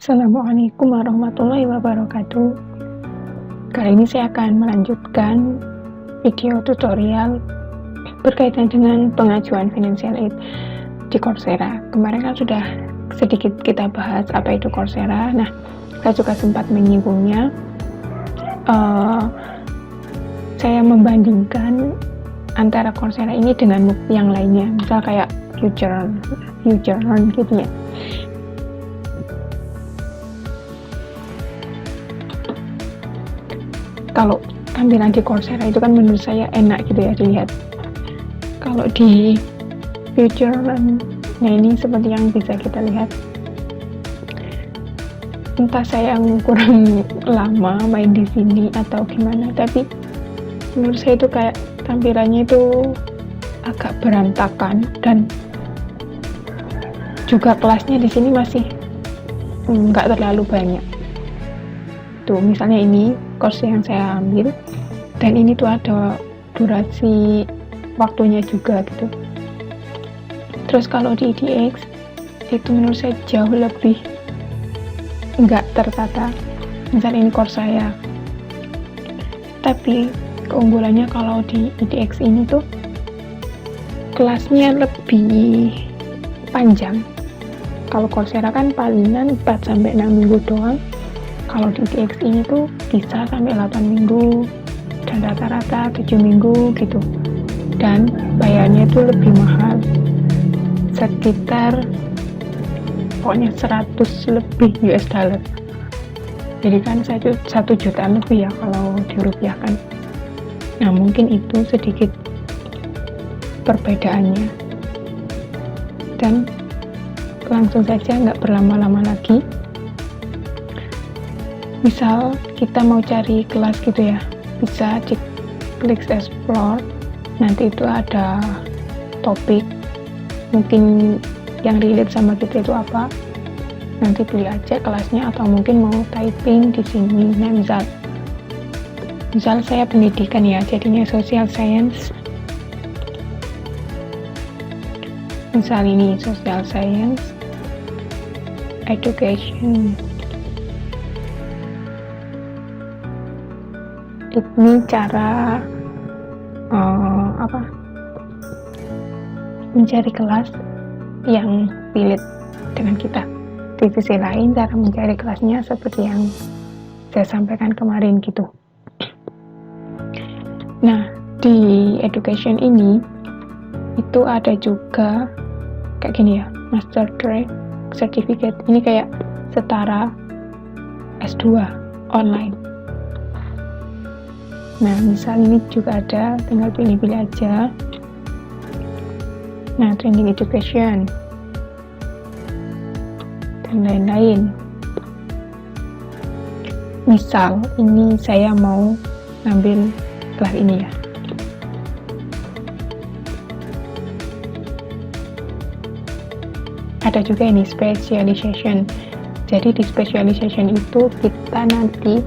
Assalamualaikum warahmatullahi wabarakatuh. Kali ini saya akan melanjutkan video tutorial berkaitan dengan pengajuan financial aid di Coursera. Kemarin kan sudah sedikit kita bahas apa itu Coursera. Nah, saya juga sempat menyinggungnya. Saya membandingkan antara Coursera ini dengan yang lainnya, misal kayak FutureLearn gitu ya. Kalau tampilan di Coursera itu kan menurut saya enak gitu ya dilihat. Kalau di FutureLearn, nah ini seperti yang bisa kita lihat, entah saya yang kurang lama main di sini atau gimana, tapi menurut saya itu kayak tampilannya itu agak berantakan, dan juga kelasnya di sini masih nggak terlalu banyak. Tuh misalnya ini course yang saya ambil, dan ini tuh ada durasi waktunya juga gitu. Terus kalau di EDX itu menurut saya jauh lebih nggak tertata. Misalnya ini course saya, tapi keunggulannya kalau di EDX ini tuh kelasnya lebih panjang. Kalau Coursera kan palingan 4-6 minggu doang. Kalau di EDX ini tuh bisa sampai 8 minggu dan rata-rata 7 minggu gitu. Dan bayarnya itu lebih mahal, sekitar pokoknya 100 lebih US dollar. Jadi kan 1 juta lebih ya kalau dirupiahkan. Nah mungkin itu sedikit perbedaannya. Dan langsung saja, nggak berlama-lama lagi. Misal kita mau cari kelas gitu ya, bisa klik explore, nanti itu ada topik mungkin yang relate sama kita itu apa, nanti pilih aja kelasnya, atau mungkin mau typing di sini. Nah misal saya pendidikan ya, jadinya social science, misal ini social science education. Ini cara mencari kelas yang relate dengan kita. Di sisi lain, cara mencari kelasnya seperti yang saya sampaikan kemarin gitu. Nah, di education ini itu ada juga kayak gini ya, master degree certificate. Ini kayak setara S2 online. Nah, misal ini juga ada, tinggal pilih-pilih aja. Nah, training education dan lain-lain. Misal ini saya mau ngambil kelas ini ya. Ada juga ini specialization. Jadi di specialization itu kita nanti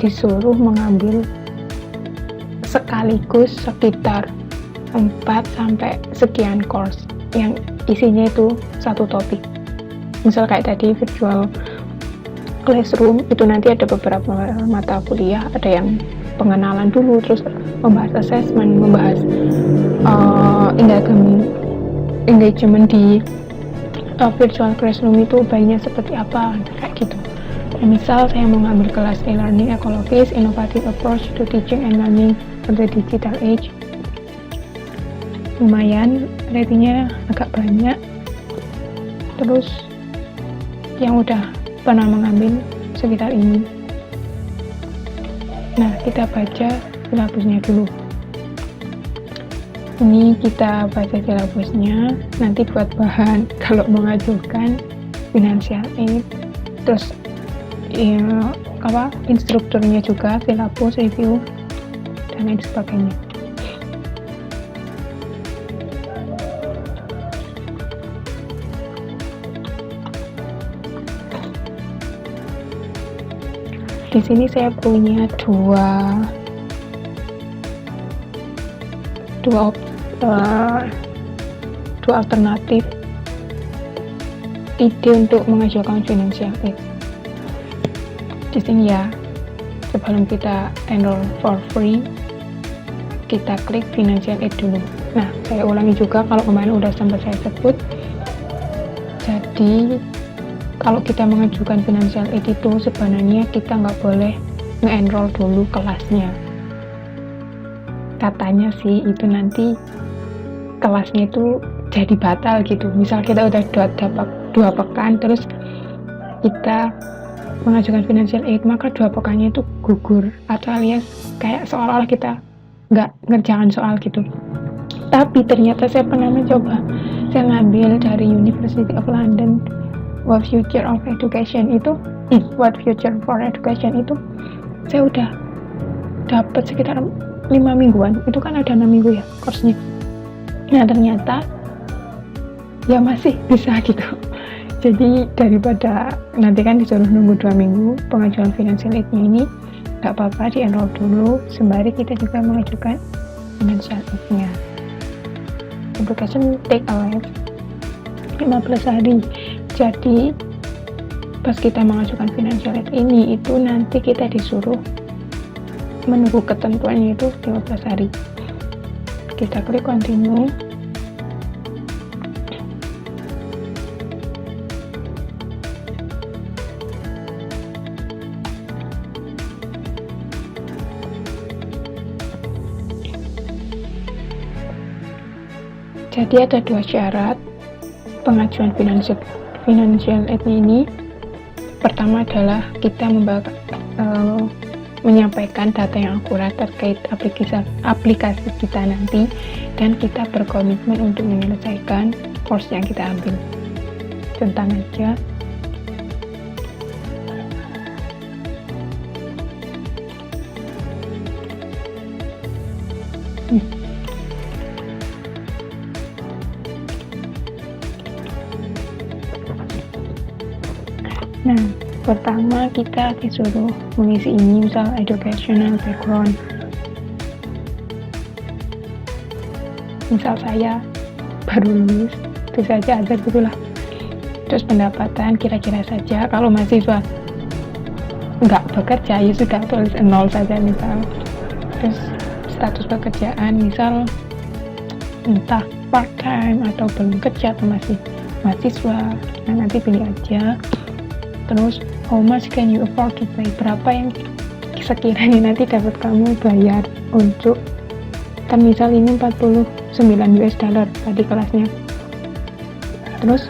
disuruh mengambil sekaligus sekitar 4-sampai sekian course yang isinya itu satu topik. Misal kayak tadi virtual classroom, itu nanti ada beberapa mata kuliah, ada yang pengenalan dulu, terus membahas assessment, membahas engagement di virtual classroom itu baiknya seperti apa, kayak gitu. Misal saya mau ngambil kelas e-learning ekologis, innovative approach to teaching and learning for the digital age. Lumayan, ratingnya agak banyak. Terus yang udah pernah mengambil sekitar ini. Nah, kita baca silabusnya dulu. Ini kita baca silabusnya, nanti buat bahan kalau mengajukan financial aid. Terus instrukturnya juga, silabus, review, dan lain sebagainya. Di sini saya punya dua alternatif ide untuk mengajukan financial aid. Di sini ya, sebelum kita enroll for free, kita klik financial aid dulu. Nah, saya ulangi juga kalau kemarin udah sempat saya sebut. Jadi, kalau kita mengajukan financial aid itu sebenarnya kita nggak boleh nge-enroll dulu kelasnya. Katanya sih itu nanti kelasnya itu jadi batal gitu. Misal kita udah dapat 2 pekan terus kita mengajukan financial aid, maka 2 pekannya itu gugur atau alias kayak seolah-olah kita nggak ngerjakan soal gitu. Tapi ternyata saya pernah mencoba, saya ngambil dari University of London What Future of Education itu, What Future for Education itu, saya udah dapat sekitar 5 mingguan, itu kan ada 6 minggu ya course-nya. Nah ternyata ya masih bisa gitu. Jadi daripada nanti kan disuruh nunggu 2 minggu pengajuan financial aid-nya ini, gak apa-apa di-enroll dulu sembari kita juga mengajukan financial aid-nya. Application take alive 15 hari. Jadi pas kita mengajukan financial aid ini itu nanti kita disuruh menunggu ketentuannya itu 15 hari. Kita klik continue. Jadi ada 2 syarat pengajuan financial aid ini. Pertama adalah kita menyampaikan data yang akurat terkait aplikasi kita nanti, dan kita berkomitmen untuk menyelesaikan course yang kita ambil. Contoh aja, Nah, pertama kita disuruh mengisi ini, misal educational background. Misal saya baru lulus, itu saja aja gitulah. Terus pendapatan kira-kira saja, kalau mahasiswa nggak bekerja ya sudah tulis 0 saja misal. Terus status pekerjaan misal entah part time atau belum kerja atau masih mahasiswa, nah nanti pilih aja. Terus how much can you afford to pay, berapa yang sekiranya nanti dapat kamu bayar untuk, kan misal ini 49 US dollar tadi kelasnya. Terus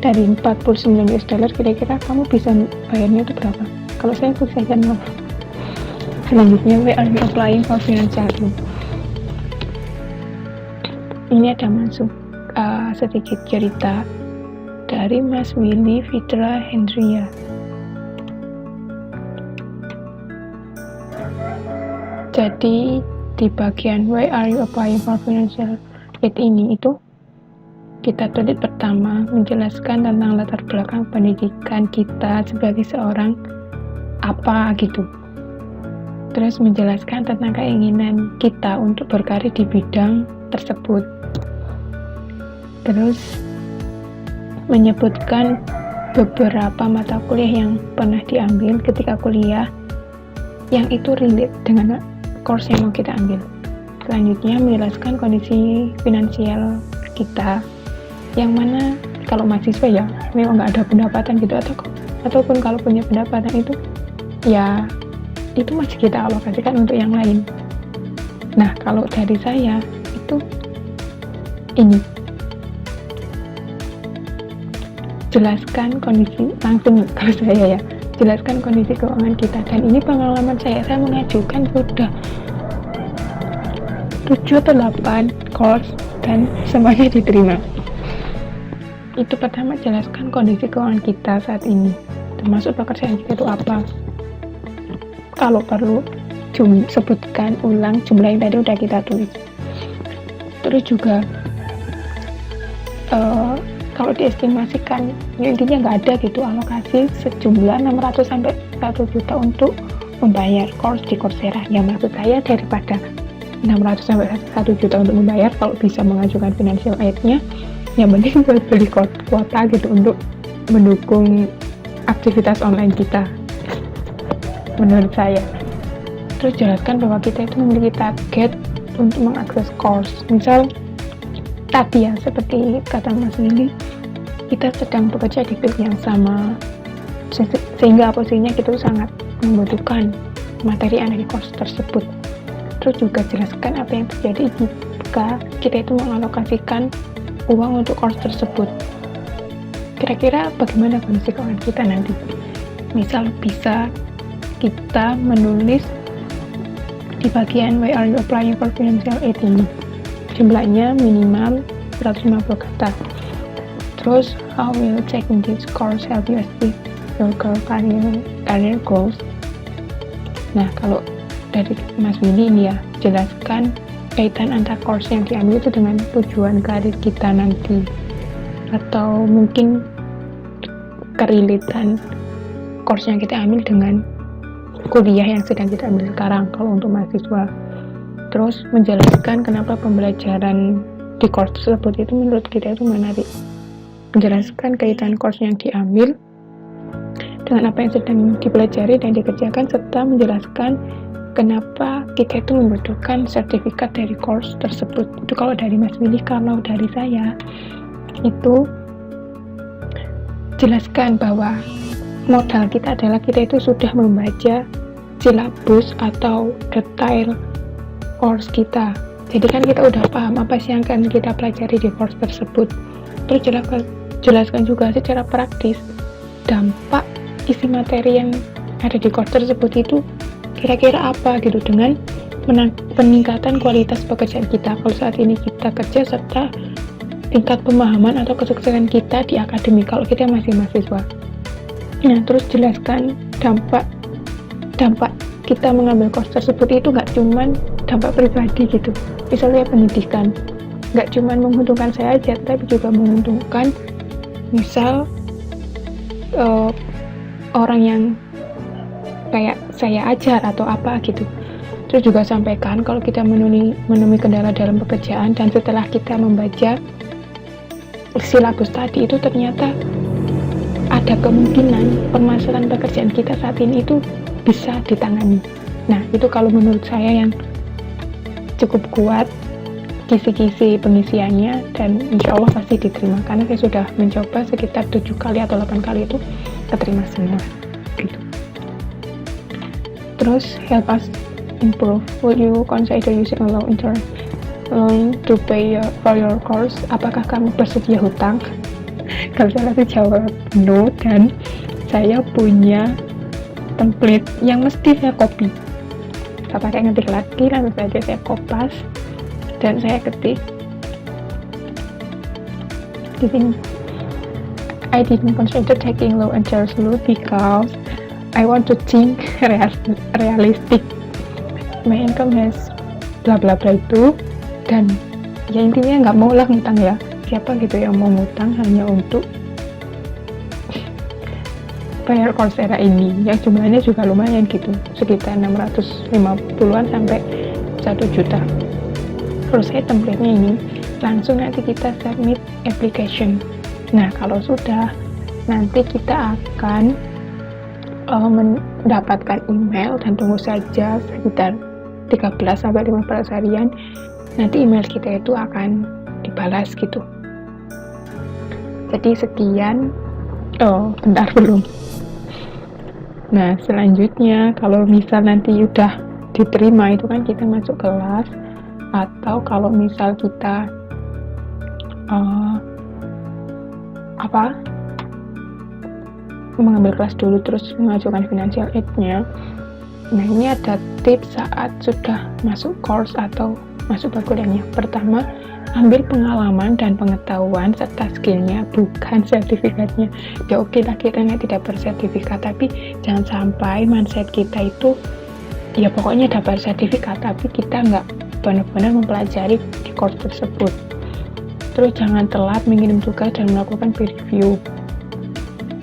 dari 49 US dollar kira-kira kamu bisa bayarnya itu berapa? Kalau saya tulis saja 0. Selanjutnya, where are you applying for financial aid? Ini ada masuk sedikit cerita dari Mas Willy Fitra Hendria. Jadi di bagian why are you applying for financial aid ini itu kita tulis pertama menjelaskan tentang latar belakang pendidikan kita sebagai seorang apa gitu. Terus menjelaskan tentang keinginan kita untuk berkarir di bidang tersebut. Terus menyebutkan beberapa mata kuliah yang pernah diambil ketika kuliah yang itu relate dengan course yang mau kita ambil. Selanjutnya menjelaskan kondisi finansial kita, yang mana kalau mahasiswa ya memang nggak ada pendapatan gitu, ataupun kalau punya pendapatan itu ya itu masih kita alokasikan untuk yang lain. Nah kalau dari saya itu ini jelaskan kondisi, langsung kalau saya ya, jelaskan kondisi keuangan kita. Dan ini pengalaman saya mengajukan sudah 7 atau 8 course dan semuanya diterima. Itu pertama, jelaskan kondisi keuangan kita saat ini, termasuk pekerjaan kita itu apa. Kalau perlu sebutkan ulang jumlah yang tadi udah kita tulis. Terus juga kalau diestimasikan ya intinya nggak ada gitu alokasi sejumlah 600 sampai 1 juta untuk membayar course di Coursera. Ya maksud saya daripada 600 sampai 1 juta untuk membayar. Kalau bisa mengajukan financial aid-nya, yang penting buat beli kuota gitu untuk mendukung aktivitas online kita, menurut saya. Terus jelaskan bahwa kita itu memiliki target untuk mengakses course. Misal tadi ya, seperti kata Mas Willy, kita sedang bekerja di field yang sama, sehingga posisinya kita sangat membutuhkan materi yang ada di course tersebut. Terus juga jelaskan apa yang terjadi jika kita itu mengalokasikan uang untuk course tersebut. Kira-kira bagaimana kondisi keuangan kita nanti? Misal bisa kita menulis di bagian why are you applying for financial aid ini, jumlahnya minimal 150 kata. Terus how will taking this course help you achieve your career goals? Nah, kalau dari Mas Willy ini ya, jelaskan kaitan antara course yang diambil itu dengan tujuan karir kita nanti, atau mungkin kerelitan course yang kita ambil dengan kuliah yang sedang kita ambil sekarang kalau untuk mahasiswa. Terus menjelaskan kenapa pembelajaran di course tersebut itu menurut kita itu menarik, menjelaskan kaitan course yang diambil dengan apa yang sedang dipelajari dan dikerjakan, serta menjelaskan kenapa kita itu membutuhkan sertifikat dari course tersebut. Itu kalau dari Mas Willy. Kalau dari saya itu jelaskan bahwa modal kita adalah kita itu sudah membaca silabus atau detail course kita. Jadi kan kita udah paham apa sih yang akan kita pelajari di course tersebut. Terus jelaskan juga secara praktis dampak isi materi yang ada di course tersebut itu kira-kira apa gitu, dengan peningkatan kualitas pekerjaan kita kalau saat ini kita kerja, serta tingkat pemahaman atau kesuksesan kita di akademik kalau kita masih mahasiswa. Nah, terus jelaskan dampak kita mengambil course tersebut itu nggak cuman dampak pribadi gitu, misalnya pendidikan, nggak cuman menguntungkan saya aja, tapi juga menguntungkan misal orang yang kayak saya ajar atau apa gitu. Terus juga sampaikan kalau kita menemui kendala dalam pekerjaan dan setelah kita membaca silabus tadi itu ternyata ada kemungkinan permasalahan pekerjaan kita saat ini itu bisa ditangani. Nah, itu kalau menurut saya yang cukup kuat kisi-kisi pengisiannya, dan insya Allah pasti diterima karena saya sudah mencoba sekitar 7 kali atau 8 kali itu keterima semua gitu. Terus help us improve. Would you consider using a loan to pay for your course? Apakah kamu bersedia hutang? Kalau saya kasih jawab no, dan saya punya template yang mesti saya copy. Saya pakai ngetik lagi, lalu saja saya kopas dan saya ketik di sini. I didn't consider taking loan and loan because I want to think realistic. My income has bla bla bla itu, dan ya intinya nggak mau lah ngutang ya. Siapa gitu yang mau ngutang hanya untuk bayar Coursera ini yang jumlahnya juga lumayan gitu, sekitar 650-an sampai 1 juta. Terus saya template-nya ini langsung nanti kita submit application. Nah, kalau sudah, nanti kita akan mendapatkan email, dan tunggu saja sekitar 13-15 harian, nanti email kita itu akan dibalas gitu. Jadi sekian, bentar belum. Nah, selanjutnya kalau misal nanti udah diterima itu kan kita masuk kelas, atau kalau misal kita mengambil kelas dulu terus mengajukan financial aid-nya. Nah, ini ada tips saat sudah masuk course atau masuk perkuliahannya. Pertama, ambil pengalaman dan pengetahuan serta skillnya, bukan sertifikatnya. Ya oke lah, kita tidak bersertifikat, tapi jangan sampai mindset kita itu ya pokoknya dapat sertifikat tapi kita nggak benar-benar mempelajari di course tersebut. Terus jangan telat mengirim tugas dan melakukan peer review.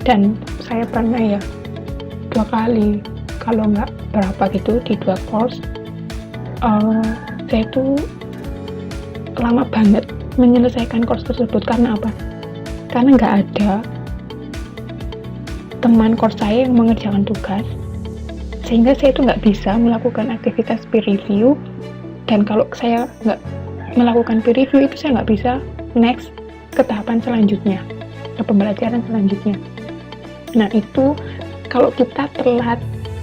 Dan saya pernah ya 2 kali, kalau nggak berapa gitu, di 2 course saya itu lama banget menyelesaikan course tersebut. Karena apa? Karena nggak ada teman course saya yang mengerjakan tugas, sehingga saya itu nggak bisa melakukan aktivitas peer review. Dan kalau saya nggak melakukan peer review itu saya nggak bisa next ke tahapan selanjutnya, ke pembelajaran selanjutnya. Nah itu kalau kita telat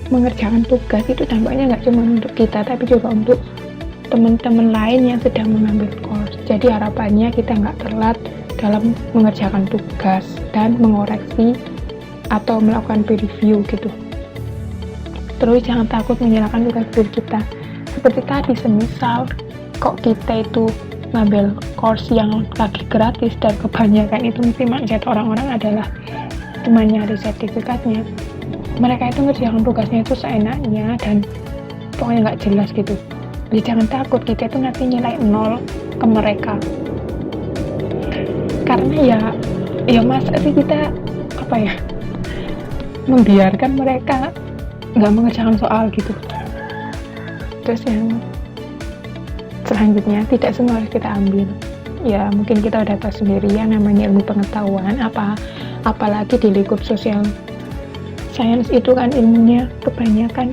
mengerjakan tugas itu dampaknya nggak cuma untuk kita, tapi juga untuk teman-teman lain yang sedang mengambil course. Jadi harapannya kita nggak telat dalam mengerjakan tugas dan mengoreksi atau melakukan peer review gitu. Terus jangan takut menyerahkan tugas diri kita. Seperti tadi, semisal kok kita itu ngambil course yang lagi gratis dan kebanyakan itu mesti mindset orang-orang adalah cuma nyari sertifikatnya. Mereka itu ngerjakan tugasnya itu seenaknya dan pokoknya nggak jelas gitu. Jadi jangan takut, kita itu nanti nilai 0 ke mereka. Karena ya masa sih kita membiarkan mereka nggak mengerjakan soal gitu. Terus yang selanjutnya, tidak semua harus kita ambil. Ya mungkin kita udah tahu sendiri ya, namanya ilmu pengetahuan, apalagi di lingkup sosial science itu kan ilmunya kebanyakan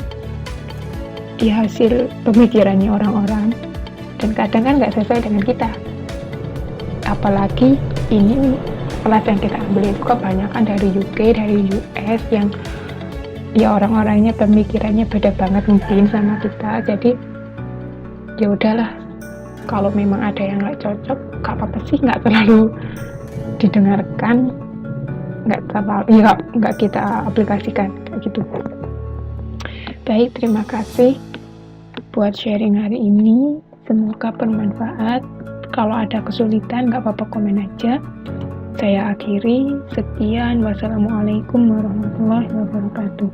ya hasil pemikirannya orang-orang, dan kadang kan nggak sesuai dengan kita. Apalagi ini kelas yang kita ambil itu kebanyakan dari UK, dari US yang ya orang-orangnya pemikirannya beda banget mungkin sama kita. Jadi ya udahlah, kalau memang ada yang nggak cocok, gak apa-apa sih, nggak terlalu didengarkan, nggak kita aplikasikan kayak gitu. Baik, terima kasih buat sharing hari ini, semoga bermanfaat. Kalau ada kesulitan nggak apa-apa, komen aja. Saya akhiri, sekian, wassalamualaikum warahmatullahi wabarakatuh.